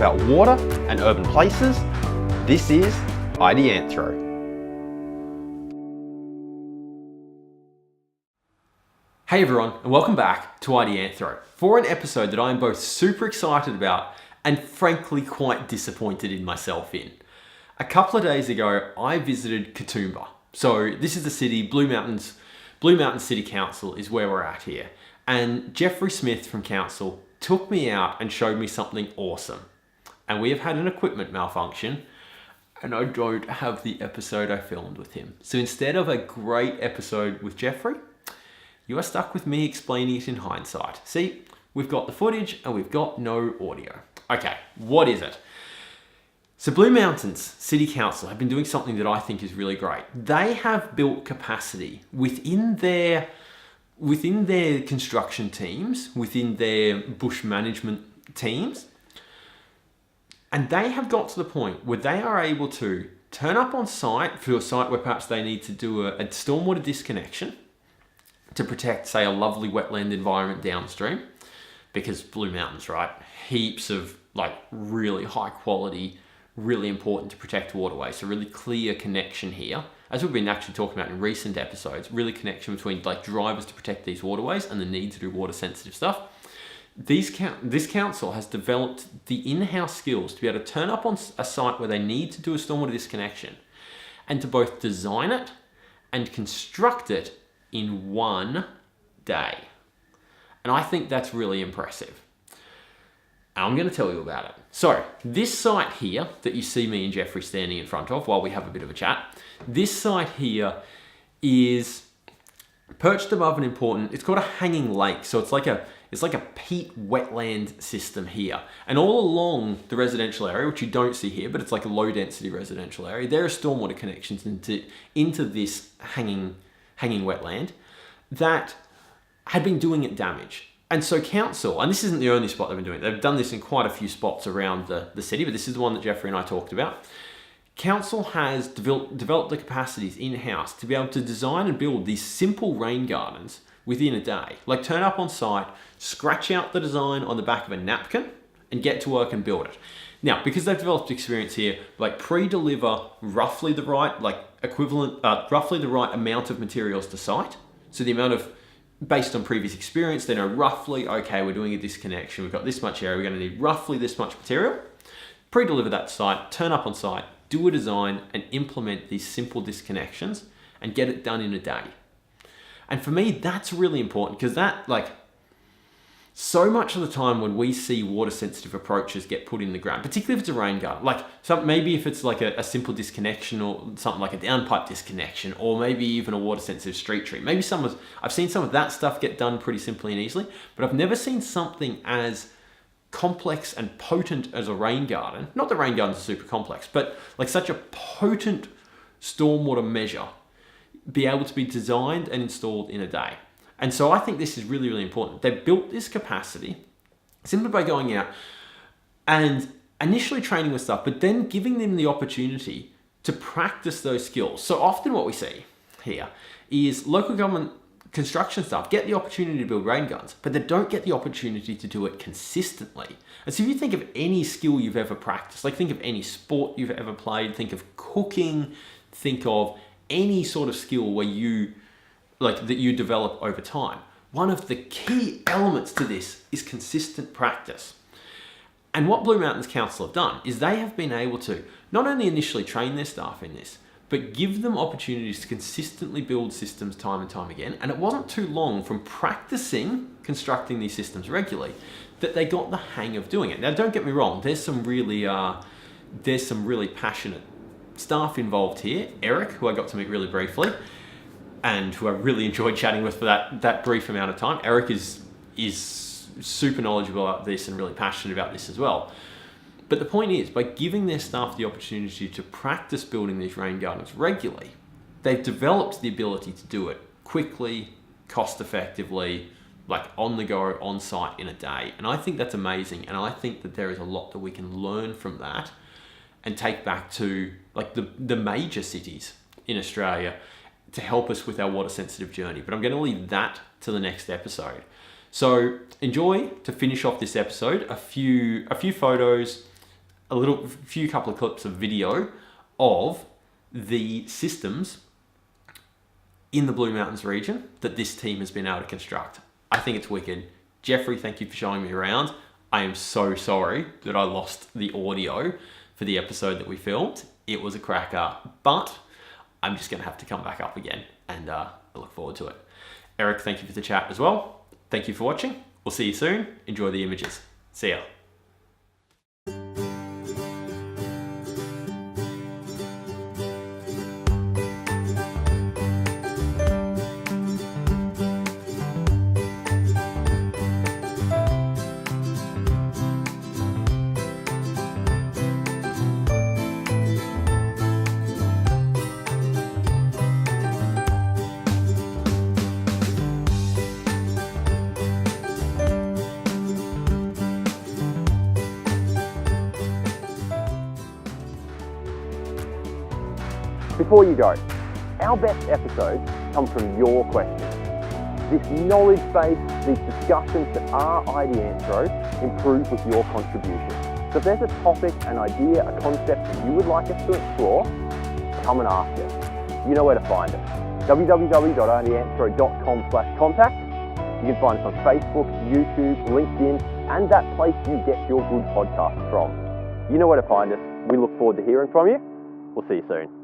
about water and urban places. This is Ideanthro. Hey everyone, and welcome back to Ideanthro for an episode that I am both super excited about and frankly quite disappointed in myself in. A couple of days ago, I visited Katoomba. So this is the city, Blue Mountain City Council is where we're at here. And Jeffrey Smith from Council took me out and showed me something awesome. And we have had an equipment malfunction and I don't have the episode I filmed with him. So instead of a great episode with Jeffrey, you are stuck with me explaining it in hindsight. See, we've got the footage and we've got no audio. Okay, what is it? So Blue Mountains City Council have been doing something that I think is really great. They have built capacity within their construction teams, within their bush management teams, and they have got to the point where they are able to turn up on site for a site where perhaps they need to do a stormwater disconnection to protect, say, a lovely wetland environment downstream, because Blue Mountains, right? Heaps of like really high quality, really important to protect waterways. So really clear connection here, as we've been actually talking about in recent episodes, really connection between like drivers to protect these waterways and the need to do water sensitive stuff. This council has developed the in-house skills to be able to turn up on a site where they need to do a stormwater disconnection and to both design it and construct it in one day. And I think that's really impressive. And I'm going to tell you about it. So this site here that you see me and Jeffrey standing in front of while we have a bit of a chat, this site here is perched above an important, it's called a hanging lake. So it's like a peat wetland system here. And all along the residential area, which you don't see here, but it's like a low density residential area, there are stormwater connections into this hanging wetland that had been doing it damage. And so council, and this isn't the only spot they've been doing it, they've done this in quite a few spots around the city, but this is the one that Jeffrey and I talked about. Council has developed the capacities in-house to be able to design and build these simple rain gardens within a day. Like turn up on site, scratch out the design on the back of a napkin and get to work and build it. Now, because they've developed experience here, like pre-deliver roughly the right, roughly the right amount of materials to site. So the amount of, based on previous experience, they know roughly, okay, we're doing a disconnection, we've got this much area, we're going to need roughly this much material. Pre-deliver that to site, turn up on site, do a design and implement these simple disconnections and get it done in a day. And for me, that's really important because that, like, so much of the time when we see water sensitive approaches get put in the ground, particularly if it's a rain garden, like maybe if it's like a simple disconnection or something like a downpipe disconnection, or maybe even a water sensitive street tree. Maybe I've seen some of that stuff get done pretty simply and easily, but I've never seen something as complex and potent as a rain garden. Not that rain gardens are super complex, but like such a potent stormwater measure be able to be designed and installed in a day. And so I think this is really, really important. They've built this capacity simply by going out and initially training with stuff, but then giving them the opportunity to practice those skills. So often what we see here is local government construction staff get the opportunity to build rain gardens, but they don't get the opportunity to do it consistently. And so if you think of any skill you've ever practiced, like think of any sport you've ever played, think of cooking, think of any sort of skill where that you develop over time. One of the key elements to this is consistent practice. And what Blue Mountains Council have done is they have been able to not only initially train their staff in this, but give them opportunities to consistently build systems time and time again. And it wasn't too long from practicing constructing these systems regularly that they got the hang of doing it. Now, don't get me wrong, there's some really passionate staff involved here. Eric, who I got to meet really briefly, and who I really enjoyed chatting with for that brief amount of time. Eric is super knowledgeable about this and really passionate about this as well. But the point is, by giving their staff the opportunity to practice building these rain gardens regularly, they've developed the ability to do it quickly, cost effectively, like on the go, on site in a day. And I think that's amazing. And I think that there is a lot that we can learn from that and take back to like the major cities in Australia to help us with our water sensitive journey. But I'm going to leave that to the next episode. So enjoy, to finish off this episode, a few photos few couple of clips of video of the systems in the Blue Mountains region that this team has been able to construct. I think it's wicked. Jeffrey, thank you for showing me around. I am so sorry that I lost the audio for the episode that we filmed. It was a cracker, but I'm just gonna have to come back up again, and I look forward to it. Eric, thank you for the chat as well. Thank you for watching. We'll see you soon. Enjoy the images. See ya. Before you go, our best episodes come from your questions. This knowledge base, these discussions that are Ideanthro improve with your contribution. So if there's a topic, an idea, a concept that you would like us to explore, come and ask us. You know where to find us. www.ideanthro.com/contact. You can find us on Facebook, YouTube, LinkedIn, and that place you get your good podcasts from. You know where to find us. We look forward to hearing from you. We'll see you soon.